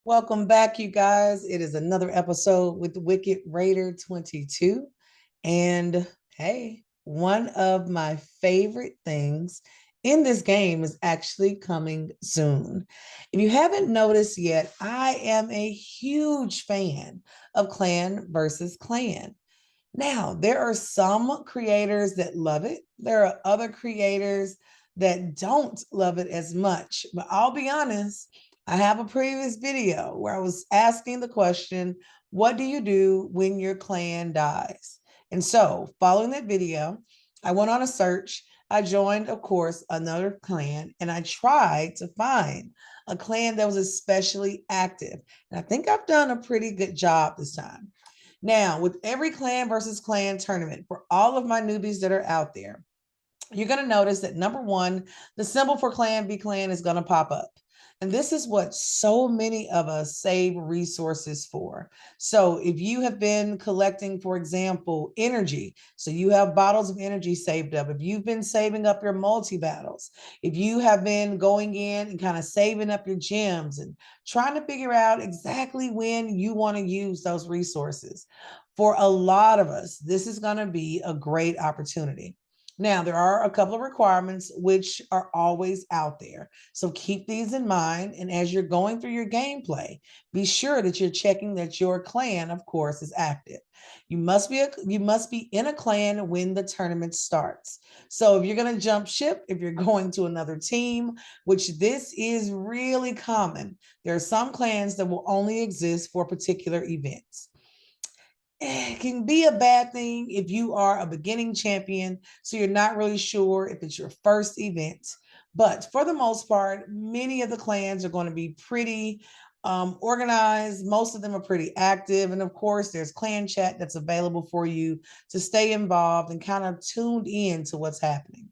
Welcome back, you guys. It is another episode with Wicked Raider 22. And hey, one of my favorite things in this game is actually coming soon. If you haven't noticed yet, I am a huge fan of Clan versus Clan. Now, there are some creators that love it, there are other creators that don't love it as much. But I'll be honest, I have a previous video where I was asking the question, what do you do when your clan dies? And so, following that video, I went on a search. I joined, of course, another clan, and I tried to find a clan that was especially active. And I think I've done a pretty good job this time. Now, with every clan versus clan tournament, for all of my newbies that are out there, you're going to notice that number one, the symbol for Clan v Clan is going to pop up. And this is what so many of us save resources for. So if you have been collecting, for example, energy, so you have bottles of energy saved up, if you've been saving up your multi battles, if you have been going in and kind of saving up your gems and trying to figure out exactly when you want to use those resources, for a lot of us, this is going to be a great opportunity. Now, there are a couple of requirements which are always out there. So keep these in mind. And as you're going through your gameplay, be sure that you're checking that your clan, of course, is active. You must be in a clan when the tournament starts. So if you're going to jump ship, if you're going to another team, which this is really common, there are some clans that will only exist for particular events. It can be a bad thing if you are a beginning champion, so you're not really sure if it's your first event. But for the most part, many of the clans are going to be pretty organized. Most of them are pretty active. And of course, there's clan chat that's available for you to stay involved and kind of tuned in to what's happening.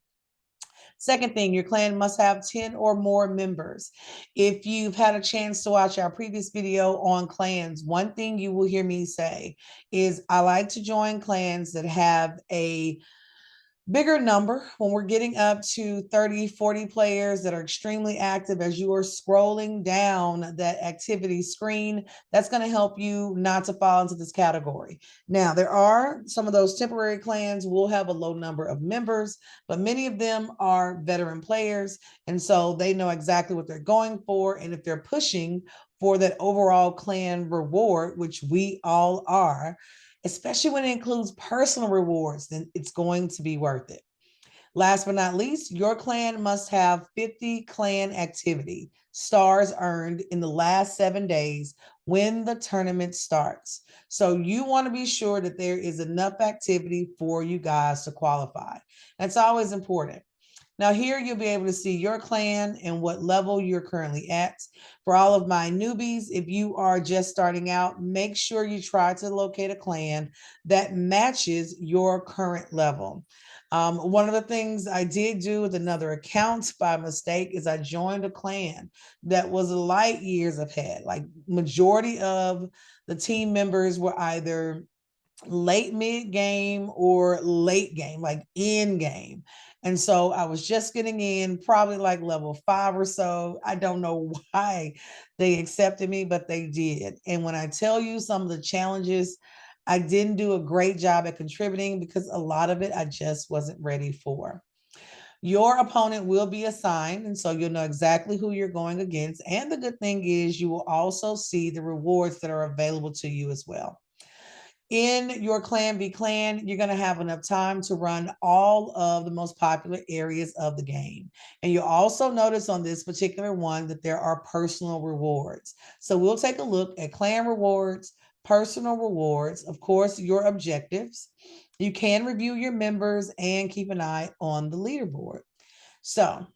Second thing, your clan must have 10 or more members. If you've had a chance to watch our previous video on clans, one thing you will hear me say is I like to join clans that have a bigger number. When we're getting up to 30, 40 players that are extremely active, as you are scrolling down that activity screen, that's going to help you not to fall into this category. Now, there are some of those temporary clans will have a low number of members, but many of them are veteran players, and so they know exactly what they're going for. And if they're pushing for that overall clan reward, which we all are, especially when it includes personal rewards, then it's going to be worth it. Last but not least, your clan must have 50 clan activity stars earned in the last 7 days when the tournament starts. So you want to be sure that there is enough activity for you guys to qualify. That's always important. Now, here you'll be able to see your clan and what level you're currently at. For all of my newbies, if you are just starting out, make sure you try to locate a clan that matches your current level. One of the things I did do with another account by mistake is I joined a clan that was light years ahead. Like majority of the team members were either late mid game or late game, like end game. And so I was just getting in, probably like level 5 or so. I don't know why they accepted me, but they did. And when I tell you some of the challenges, I didn't do a great job at contributing because a lot of it I just wasn't ready for. Your opponent will be assigned, and so you'll know exactly who you're going against. And the good thing is, you will also see the rewards that are available to you as well. In your Clan v Clan, you're going to have enough time to run all of the most popular areas of the game. And you'll also notice on this particular one that there are personal rewards. So we'll take a look at clan rewards, personal rewards, of course, your objectives. You can review your members and keep an eye on the leaderboard. So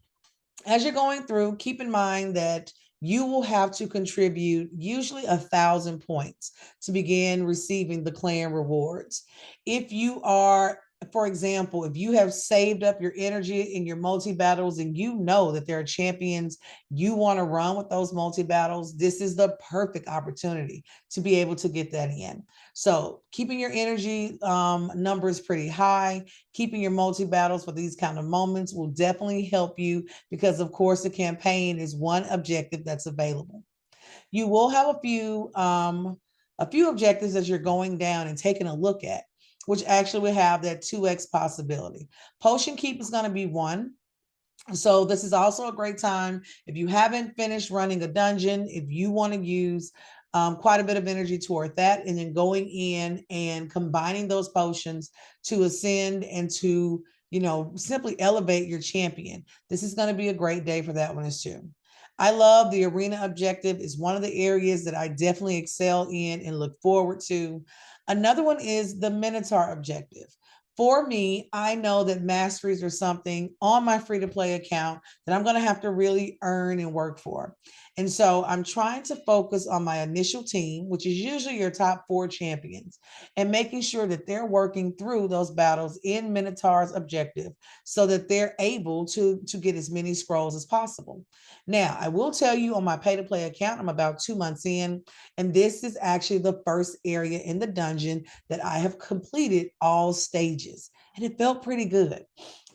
as you're going through, keep in mind that you will have to contribute usually 1,000 points to begin receiving the clan rewards. If you are, for example, if you have saved up your energy in your multi battles and you know that there are champions you want to run with those multi battles, this is the perfect opportunity to be able to get that in. So keeping your energy numbers pretty high, keeping your multi battles for these kind of moments will definitely help you because, of course, the campaign is one objective that's available. You will have a few objectives as you're going down and taking a look at, which actually will have that 2x possibility. Potion keep is going to be one. So this is also a great time if you haven't finished running a dungeon, if you want to use quite a bit of energy toward that, and then going in and combining those potions to ascend and to, simply elevate your champion. This is going to be a great day for that one as too. I love the arena objective. Is one of the areas that I definitely excel in and look forward to. Another one is the Minotaur objective. For me, I know that masteries are something on my free to play account that I'm going to have to really earn and work for. And so I'm trying to focus on my initial team, which is usually your top 4 champions, and making sure that they're working through those battles in Minotaur's objective so that they're able to get as many scrolls as possible. Now, I will tell you on my pay to play account, I'm about 2 months in, and this is actually the first area in the dungeon that I have completed all stages, and it felt pretty good.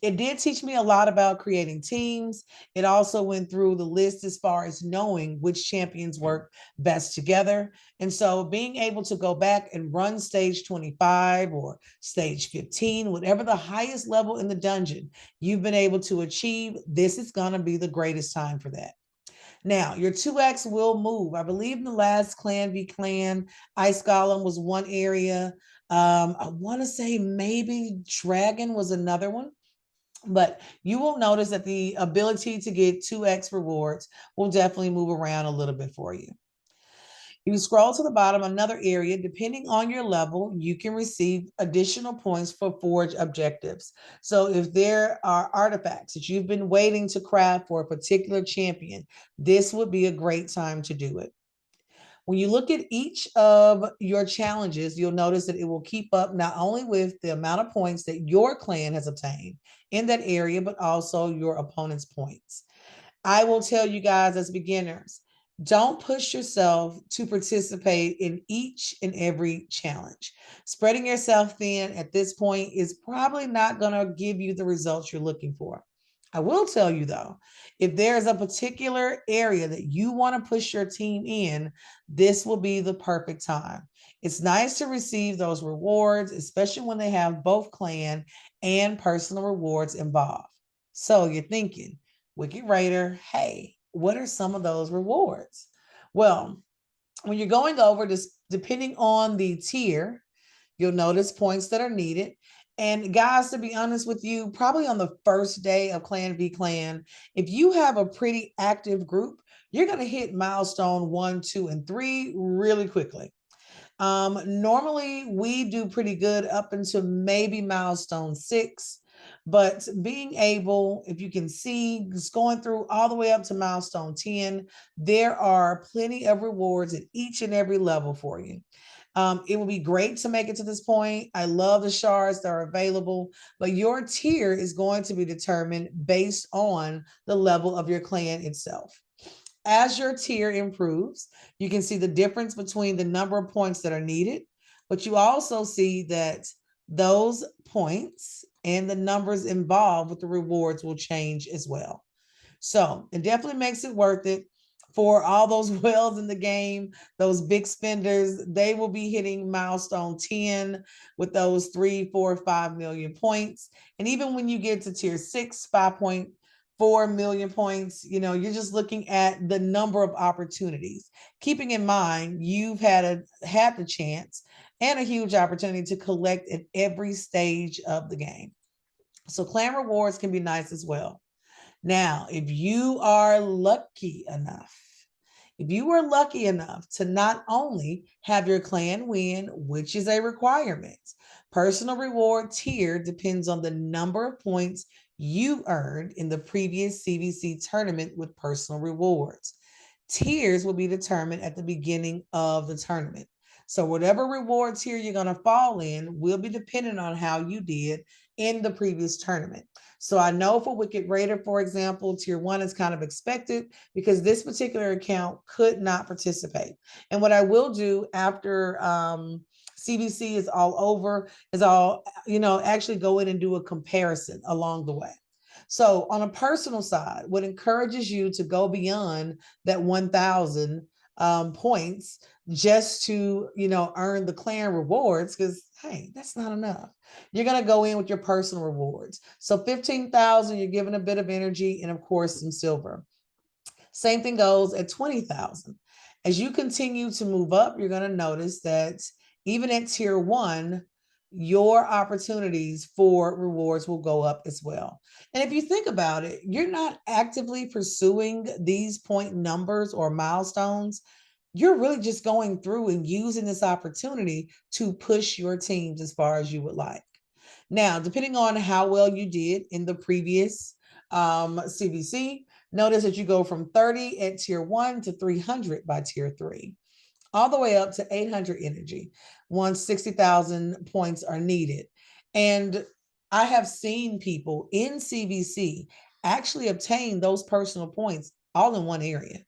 It did teach me a lot about creating teams. It also went through the list as far as knowing which champions work best together. And so being able to go back and run stage 25 or stage 15, whatever the highest level in the dungeon you've been able to achieve, this is going to be the greatest time for that. Now, your 2x will move. I believe in the last Clan v Clan, Ice Golem was one area. I want to say maybe Dragon was another one. But you will notice that the ability to get 2x rewards will definitely move around a little bit for you. You scroll to the bottom, another area, depending on your level, you can receive additional points for forge objectives. So if there are artifacts that you've been waiting to craft for a particular champion, this would be a great time to do it. When you look at each of your challenges, you'll notice that it will keep up not only with the amount of points that your clan has obtained in that area, but also your opponent's points. I will tell you guys as beginners, don't push yourself to participate in each and every challenge. Spreading yourself thin at this point is probably not going to give you the results you're looking for. I will tell you though, if there's a particular area that you want to push your team in, this will be the perfect time. It's nice to receive those rewards, especially when they have both clan and personal rewards involved. So you're thinking, Wicked Raider, hey, what are some of those rewards? Well, when you're going over this, depending on the tier, you'll notice points that are needed. And guys, to be honest with you, probably on the first day of Clan v Clan, if you have a pretty active group, you're going to hit milestone 1, 2, and 3 really quickly. Normally, we do pretty good up until maybe milestone 6. But being able, if you can see, just going through all the way up to milestone 10, there are plenty of rewards at each and every level for you. It will be great to make it to this point. I love the shards that are available, but your tier is going to be determined based on the level of your clan itself. As your tier improves, you can see the difference between the number of points that are needed, but you also see that those points and the numbers involved with the rewards will change as well. So it definitely makes it worth it for all those whales in the game, those big spenders. They will be hitting milestone 10 with those 3, 4, 5 million points. And even when you get to tier 6, 5.4 million points, you're just looking at the number of opportunities. Keeping in mind, you've had the chance and a huge opportunity to collect at every stage of the game. So clan rewards can be nice as well. Now, if you are lucky enough to not only have your clan win, which is a requirement, personal reward tier depends on the number of points you earned in the previous CVC tournament with personal rewards. Tiers will be determined at the beginning of the tournament. So whatever reward tier you're going to fall in will be dependent on how you did in the previous tournament. So I know for Wicked Raider, for example, tier 1 is kind of expected because this particular account could not participate. And what I will do after CVC is all over is I'll, actually go in and do a comparison along the way. So on a personal side, what encourages you to go beyond that 1,000 points just to, earn the clan rewards, because hey, that's not enough. You're going to go in with your personal rewards. So 15,000, you're giving a bit of energy and of course some silver. Same thing goes at 20,000. As you continue to move up, you're going to notice that even at tier 1, your opportunities for rewards will go up as well. And if you think about it, you're not actively pursuing these point numbers or milestones. You're really just going through and using this opportunity to push your teams as far as you would like. Now, depending on how well you did in the previous CVC, notice that you go from 30 at tier 1 to 300 by tier 3, all the way up to 800 energy once 60,000 points are needed. And I have seen people in CVC actually obtain those personal points all in one area.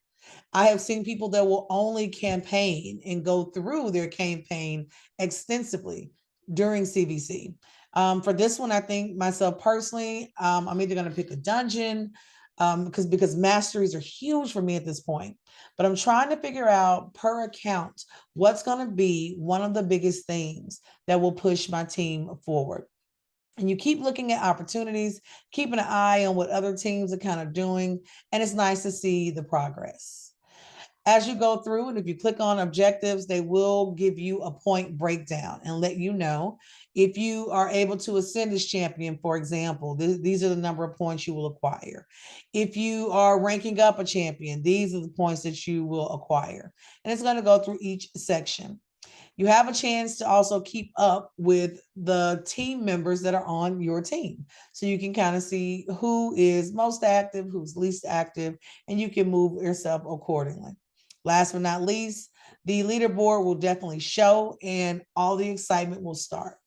I have seen people that will only campaign and go through their campaign extensively during CVC. For this one, I think myself personally, I'm either going to pick a dungeon because masteries are huge for me at this point. But I'm trying to figure out per account what's going to be one of the biggest things that will push my team forward. And you keep looking at opportunities, keeping an eye on what other teams are kind of doing, and it's nice to see the progress. As you go through, and if you click on objectives, they will give you a point breakdown and let you know if you are able to ascend as champion, for example, these are the number of points you will acquire. If you are ranking up a champion, these are the points that you will acquire. And it's going to go through each section. You have a chance to also keep up with the team members that are on your team. So you can kind of see who is most active, who's least active, and you can move yourself accordingly. Last but not least, the leaderboard will definitely show and all the excitement will start.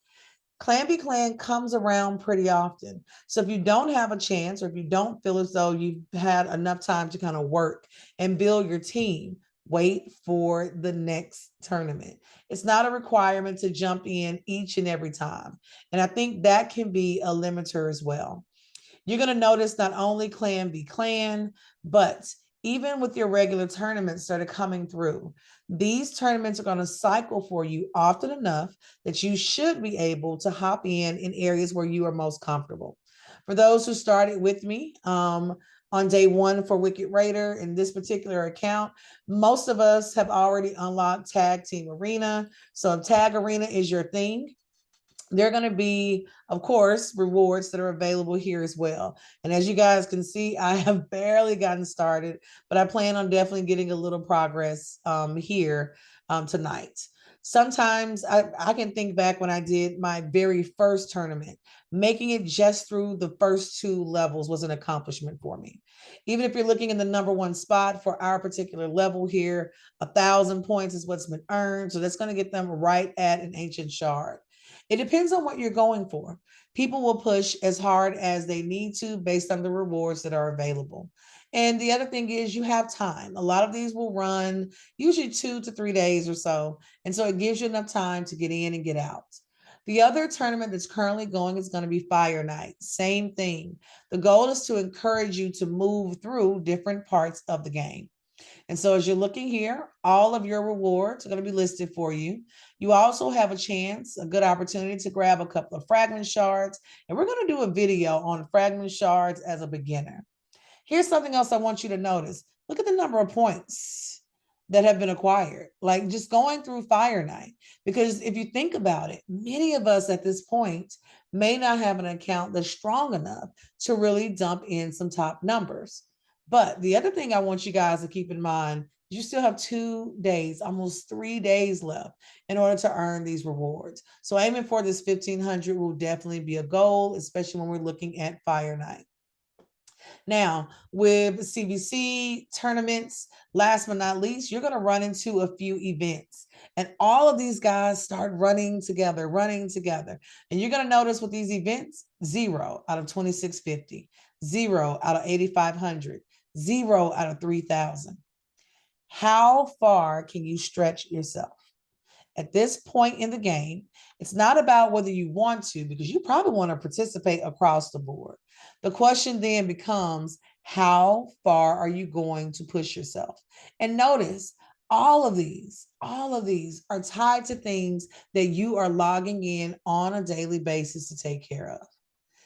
Clan Be Clan comes around pretty often. So if you don't have a chance, or if you don't feel as though you've had enough time to kind of work and build your team, wait for the next tournament. It's not a requirement to jump in each and every time. And I think that can be a limiter as well. You're going to notice not only Clan Be Clan, but even with your regular tournaments that are coming through, these tournaments are going to cycle for you often enough that you should be able to hop in areas where you are most comfortable. For those who started with me on day 1 for Wicked Raider in this particular account, most of us have already unlocked Tag Team Arena. So if Tag Arena is your thing, there are going to be, of course, rewards that are available here as well. And as you guys can see, I have barely gotten started, but I plan on definitely getting a little progress here tonight. Sometimes I can think back when I did my very first tournament, making it just through the first 2 levels was an accomplishment for me. Even if you're looking in the number 1 spot for our particular level here, 1,000 points is what's been earned. So that's going to get them right at an ancient shard. It depends on what you're going for. People will push as hard as they need to based on the rewards that are available. And the other thing is you have time. A lot of these will run usually 2 to 3 days or so. And so it gives you enough time to get in and get out. The other tournament that's currently going is going to be Fire Night. Same thing. The goal is to encourage you to move through different parts of the game. And so as you're looking here, all of your rewards are going to be listed for you. You also have a chance, a good opportunity to grab a couple of fragment shards. And we're going to do a video on fragment shards as a beginner. Here's something else I want you to notice. Look at the number of points that have been acquired, like just going through Fire Night. Because if you think about it, many of us at this point may not have an account that's strong enough to really dump in some top numbers. But the other thing I want you guys to keep in mind is you still have 2 days, almost 3 days left in order to earn these rewards. So aiming for this 1,500 will definitely be a goal, especially when we're looking at Fire Night. Now, with CVC tournaments, last but not least, you're going to run into a few events. And all of these guys start running together. And you're going to notice with these events, 0 out of 2,650, 0 out of 8,500, 0 out of 3,000. How far can you stretch yourself? At this point in the game, it's not about whether you want to, because you probably want to participate across the board. The question then becomes, how far are you going to push yourself? And notice, All of these are tied to things that you are logging in on a daily basis to take care of.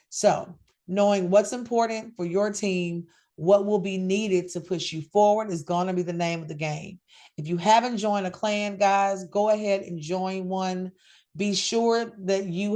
So, knowing what's important for your team, what will be needed to push you forward is going to be the name of the game. If you haven't joined a clan, guys, go ahead and join one. Be sure that if you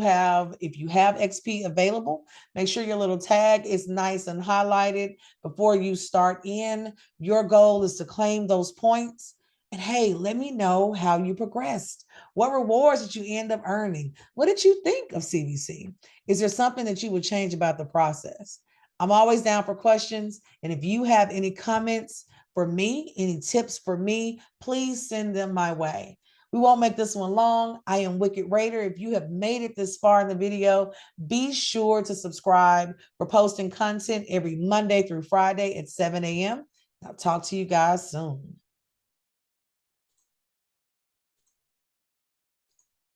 have XP available, make sure your little tag is nice and highlighted before you start in. Your goal is to claim those points. And hey, let me know how you progressed. What rewards did you end up earning? What did you think of CBC? Is there something that you would change about the process? I'm always down for questions. And if you have any comments for me, any tips for me, please send them my way. We won't make this one long. I am Wicked Raider. If you have made it this far in the video, be sure to subscribe. We're posting content every Monday through Friday at 7 a.m. I'll talk to you guys soon.